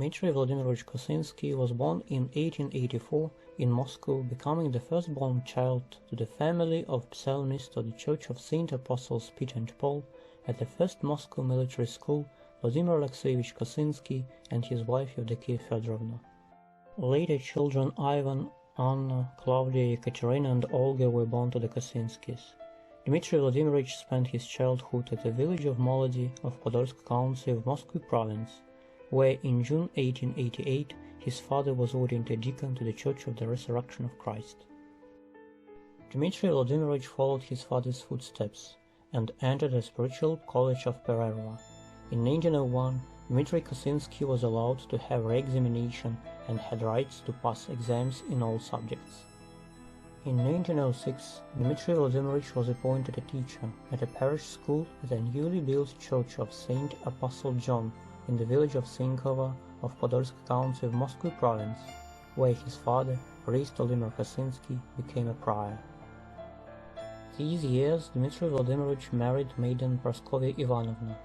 Dimitry Vladimirovich Kosinskiy was born in 1884 in Moscow, becoming the firstborn child to the family of psalmists of the Church of Saint Apostles Peter and Paul at the first Moscow military school, Vladimir Alexeyevich Kosinskiy and his wife Evdokia Fedorovna. Later children Ivan, Anna, Claudia, Ekaterina and Olga were born to the Kosinskys. Dimitry Vladimirovich spent his childhood at the village of Molody of Podolsk County of Moscow province, where in June 1888 his father was ordained a deacon to the Church of the Resurrection of Christ. Dimitry Vladimirovich followed his father's footsteps and entered the spiritual college of Pererva. In 1901, Dimitry Kosinskiy was allowed to have re-examination and had rights to pass exams in all subjects. In 1906, Dimitry Vladimirovich was appointed a teacher at a parish school at the newly built Church of Saint Apostle John in the village of Sinkovo of Podolsk County of Moscow province, where his father, priest Vladimir Kosinskiy, became a prior. These years Dimitry Vladimirovich married maiden Praskovia Ivanovna,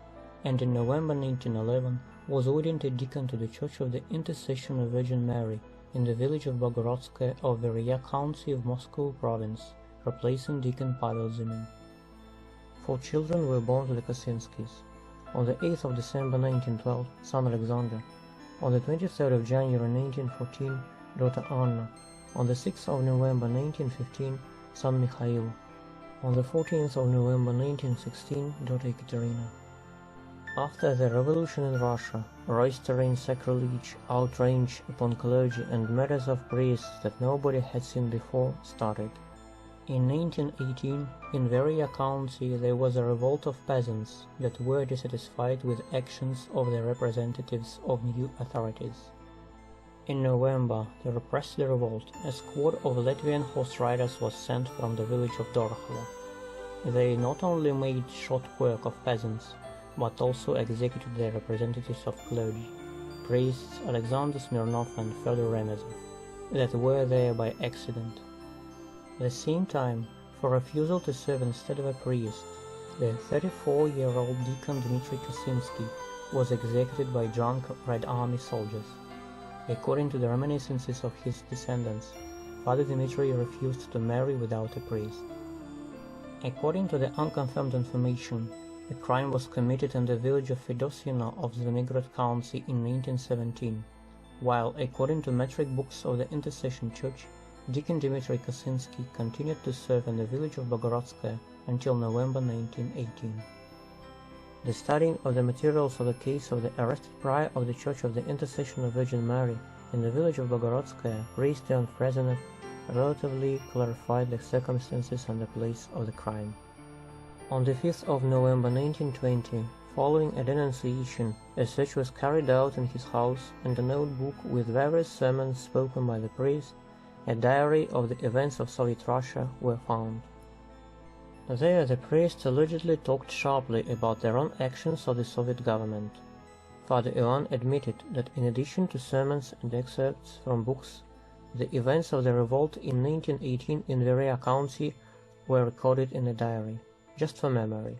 and in November 1911 was ordained a deacon to the Church of the Intercession of Virgin Mary in the village of Bogorodskoye of Veria County of Moscow province, replacing Deacon Pavel Zimin. 4 children were born to the Kosinskys. On the 8th of December 1912, son Alexander. On the 23rd of January 1914, daughter Anna. On the 6th of November 1915, son Mikhail. On the 14th of November 1916, daughter Ekaterina. After the revolution in Russia, roistering sacrilege, outrage upon clergy and murders of priests that nobody had seen before started. In 1918, in Veria County there was a revolt of peasants that were dissatisfied with actions of the representatives of new authorities. In November, to repress the revolt, a squad of Latvian horse riders was sent from the village of Dorohova. They not only made short work of peasants, but also executed the representatives of clergy, priests Alexander Smirnov and Fyodor Remezov, that were there by accident. At the same time, for refusal to serve instead of a priest, the 34-year-old deacon Dimitry Kosinskiy was executed by drunk Red Army soldiers. According to the reminiscences of his descendants, Father Dimitry refused to marry without a priest. According to the unconfirmed information, the crime was committed in the village of Fedosyino of Zvenigrad County in 1917, while, according to metric books of the Intercession Church, Deacon Dimitry Kosinskiy continued to serve in the village of Bogorodskoye until November 1918. The studying of the materials of the case of the arrested prior of the Church of the Intercession of Virgin Mary in the village of Bogorodskoye, priest Ion Frezhenev, relatively clarified the circumstances and the place of the crime. On the 5th of November 1920, following a denunciation, a search was carried out in his house, and a notebook with various sermons spoken by the priest, a diary of the events of Soviet Russia, were found. There the priests allegedly talked sharply about their own actions of the Soviet government. Father Ivan admitted that in addition to sermons and excerpts from books, the events of the revolt in 1918 in Veria County were recorded in a diary, just for memory.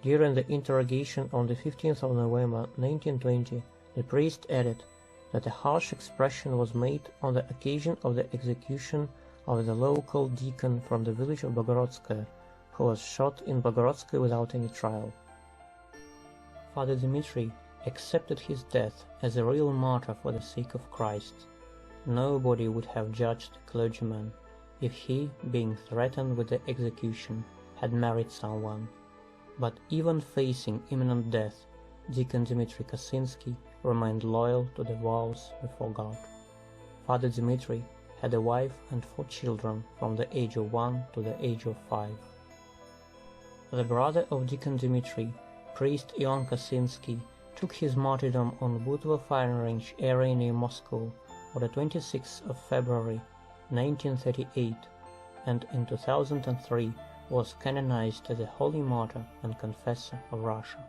During the interrogation on the 15th of November 1920, the priest added that a harsh expression was made on the occasion of the execution of the local deacon from the village of Bogorodskoye, who was shot in Bogorodskoye without any trial. Father Dimitry accepted his death as a real martyr for the sake of Christ. Nobody would have judged a clergyman if he, being threatened with the execution, had married someone. But even facing imminent death, Deacon Dimitry Kosinskiy remained loyal to the vows before God. Father Dimitry had a wife and 4 children from the age of 1 to the age of 5. The brother of Deacon Dimitry, priest Ion Kosinskiy, took his martyrdom on Butvo firing range area near Moscow on the 26th of February 1938, and in 2003 was canonized as a holy martyr and confessor of Russia.